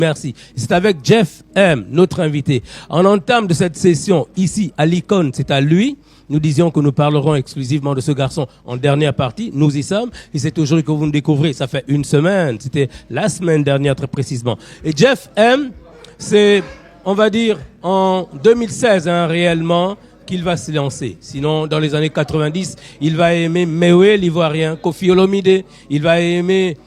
Merci. C'est avec Jeff M, notre invité. En entame de cette session, ici, à l'Icône, c'est à lui. Nous disions que nous parlerons exclusivement de ce garçon en dernière partie. Nous y sommes. Et c'est aujourd'hui que vous nous découvrez. Ça fait une semaine. C'était la semaine dernière, très précisément. Et Jeff M, c'est, on va dire, en 2016, réellement, qu'il va se lancer. Sinon, dans les années 90, il va aimer Mewe, l'Ivoirien, Kofi Olomide. Il va aimer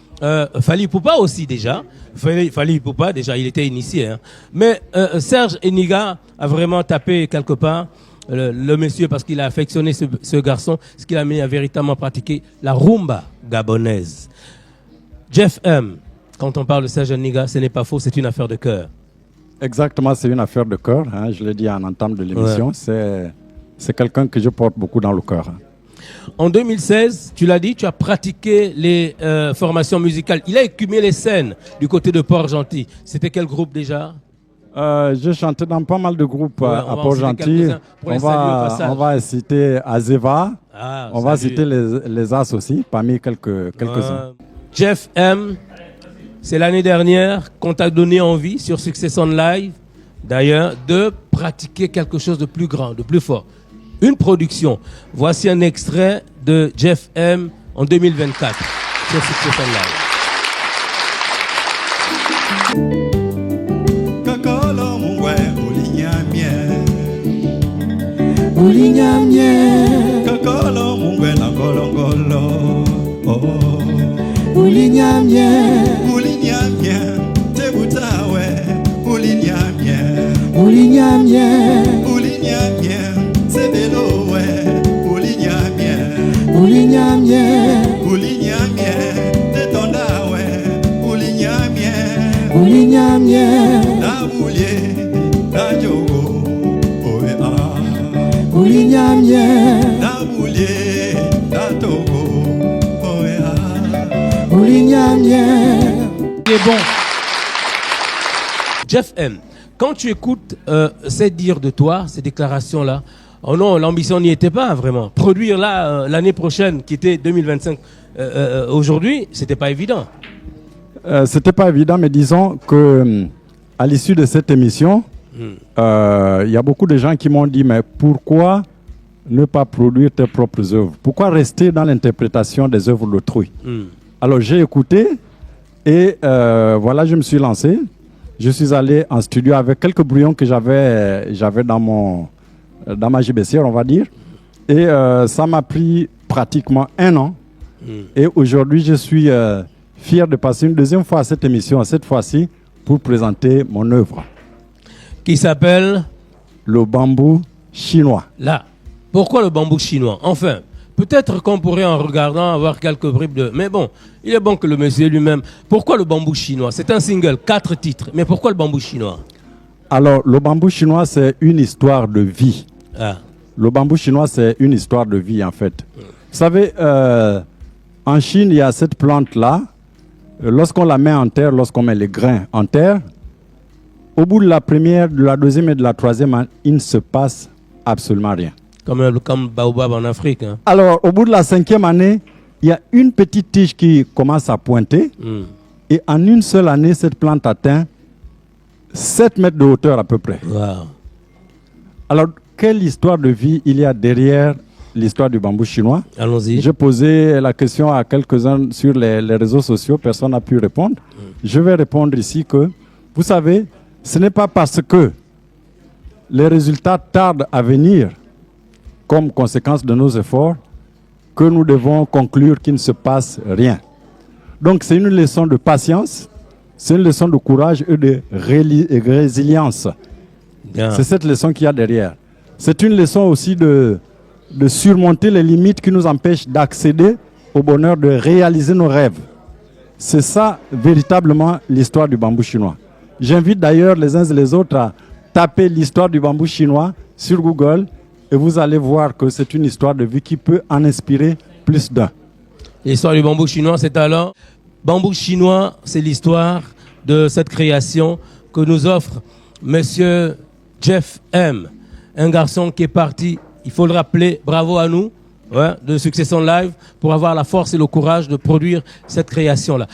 Fally Ipupa aussi, déjà. Fally Ipupa, déjà, il était initié. Hein. Mais Serge Eniga a vraiment tapé quelque part le monsieur parce qu'il a affectionné ce garçon, ce qu'il a mis à véritablement pratiquer la rumba gabonaise. Jeff M, quand on parle de Serge Eniga, ce n'est pas faux, c'est une affaire de cœur. Exactement, c'est une affaire de cœur. Hein, je l'ai dit en entame de l'émission. Ouais. C'est quelqu'un que je porte beaucoup dans le cœur. Hein. En 2016, tu l'as dit, tu as pratiqué les formations musicales. Il a écumé les scènes du côté de Port-Gentil. C'était quel groupe déjà? J'ai chanté dans pas mal de groupes à Port-Gentil. On va citer Azeva. On va citer les As aussi, parmi quelques-uns. Jeff M, c'est l'année dernière qu'on t'a donné envie sur Success on Live, d'ailleurs, de pratiquer quelque chose de plus grand, de plus fort. Une production. Voici un extrait de Jeff M en 2024 sur Success on Live. Bon. Jeff M, quand tu écoutes ces dires de toi, ces déclarations-là, oh non, l'ambition n'y était pas vraiment. Produire là l'année prochaine, qui était 2025, aujourd'hui, c'était pas évident. C'était pas évident, mais disons que à l'issue de cette émission, y a beaucoup de gens qui m'ont dit, mais pourquoi ne pas produire tes propres œuvres? Pourquoi rester dans l'interprétation des œuvres d'autrui? Alors j'ai écouté et voilà, je me suis lancé. Je suis allé en studio avec quelques brouillons que j'avais dans ma JBC, on va dire. Et ça m'a pris pratiquement 1 an. Et aujourd'hui, je suis fier de passer une deuxième fois à cette émission, cette fois-ci, pour présenter mon œuvre. Qui s'appelle Le bambou chinois. Là. Pourquoi le bambou chinois? Enfin, peut-être qu'on pourrait, en regardant, avoir quelques bribes de... Mais bon, il est bon que le monsieur lui-même... Pourquoi le bambou chinois? C'est un single, 4 titres. Mais pourquoi le bambou chinois? Alors, le bambou chinois, c'est une histoire de vie. Ah. Le bambou chinois, c'est une histoire de vie, en fait. Vous savez, en Chine, il y a cette plante-là. Lorsqu'on la met en terre, lorsqu'on met les grains en terre, au bout de la première, de la deuxième et de la troisième, il ne se passe absolument rien. Comme baobab en Afrique. Hein. Alors, au bout de la 5e année, il y a une petite tige qui commence à pointer. Et en une seule année, cette plante atteint 7 mètres de hauteur à peu près. Wow. Alors, quelle histoire de vie il y a derrière l'histoire du bambou chinois? Allons-y. J'ai posé la question à quelques-uns sur les réseaux sociaux. Personne n'a pu répondre. Je vais répondre ici que, vous savez, ce n'est pas parce que les résultats tardent à venir comme conséquence de nos efforts que nous devons conclure qu'il ne se passe rien. Donc c'est une leçon de patience, c'est une leçon de courage et de résilience. Bien. C'est cette leçon qu'il y a derrière. C'est une leçon aussi de surmonter les limites qui nous empêchent d'accéder au bonheur, de réaliser nos rêves. C'est ça véritablement l'histoire du bambou chinois. J'invite d'ailleurs les uns et les autres à taper l'histoire du bambou chinois sur Google et vous allez voir que c'est une histoire de vie qui peut en inspirer plus d'un. L'histoire du bambou chinois, c'est alors... Bambou chinois, c'est l'histoire de cette création que nous offre Monsieur Jeff M. Un garçon qui est parti, il faut le rappeler, bravo à nous, de Success on Live, pour avoir la force et le courage de produire cette création-là.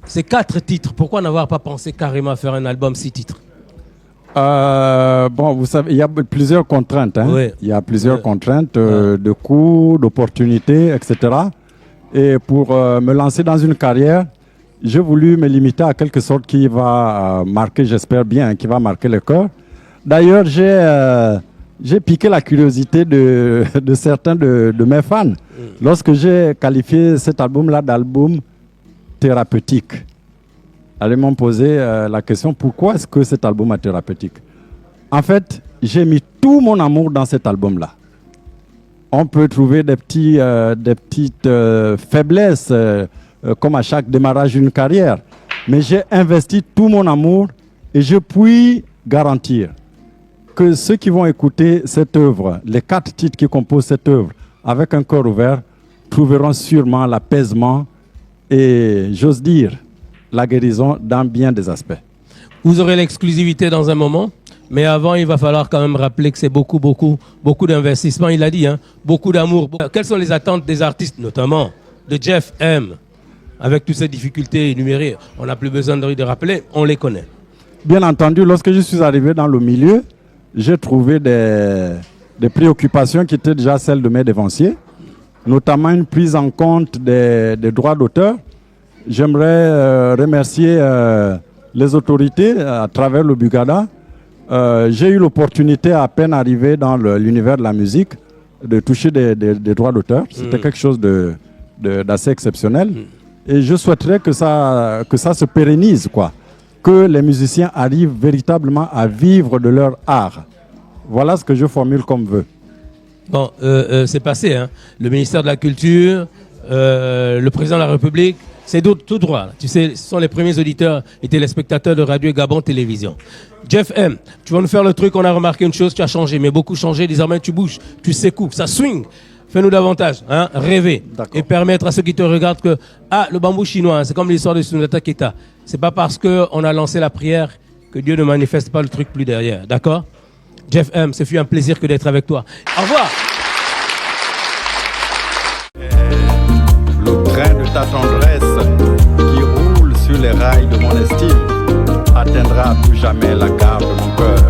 Ces 4 titres, pourquoi n'avoir pas pensé carrément à faire un album 6 titres? Bon, vous savez, il y a plusieurs contraintes. Hein. Oui. Il y a plusieurs contraintes de coûts, d'opportunités, etc. Et pour me lancer dans une carrière, j'ai voulu me limiter à quelque chose qui va marquer, j'espère bien, qui va marquer le cœur. D'ailleurs, j'ai piqué la curiosité de certains de mes fans lorsque j'ai qualifié cet album-là d'album thérapeutique. Ils m'ont posé la question, pourquoi est-ce que cet album est thérapeutique? En fait, j'ai mis tout mon amour dans cet album-là. On peut trouver des petites faiblesses, comme à chaque démarrage d'une carrière. Mais j'ai investi tout mon amour et je puis garantir que ceux qui vont écouter cette œuvre, les 4 titres qui composent cette œuvre, avec un cœur ouvert, trouveront sûrement l'apaisement et, j'ose dire, la guérison dans bien des aspects. Vous aurez l'exclusivité dans un moment, mais avant, il va falloir quand même rappeler que c'est beaucoup d'investissement. Il a dit, hein, beaucoup d'amour. Quelles sont les attentes des artistes, notamment de Jeff M, avec toutes ces difficultés énumérées? On n'a plus besoin de rappeler, on les connaît. Bien entendu, lorsque je suis arrivé dans le milieu, j'ai trouvé des préoccupations qui étaient déjà celles de mes dévanciers, notamment une prise en compte des droits d'auteur. J'aimerais remercier les autorités à travers le Bugada. J'ai eu l'opportunité, à peine arrivé dans l'univers de la musique, de toucher des droits d'auteur. C'était quelque chose d'assez exceptionnel. Et je souhaiterais que ça se pérennise, quoi. Que les musiciens arrivent véritablement à vivre de leur art. Voilà ce que je formule comme vœu. Bon, c'est passé, hein. Le ministère de la Culture, le président de la République, c'est tout droit. Tu sais, ce sont les premiers auditeurs et téléspectateurs de Radio Gabon Télévision. Jeff M, tu vas nous faire le truc, on a remarqué une chose, tu as changé, mais beaucoup changé, désormais tu bouges, tu secoues, ça swing. Fais-nous davantage, hein, rêver et permettre à ceux qui te regardent que, le bambou chinois, hein, c'est comme l'histoire de Sunata Keita. C'est pas parce qu'on a lancé la prière que Dieu ne manifeste pas le truc plus derrière, d'accord? Jeff M, ce fut un plaisir que d'être avec toi. Au revoir. Le train de ta tendresse qui roule sur les rails de mon estime atteindra à plus jamais la gare de mon cœur.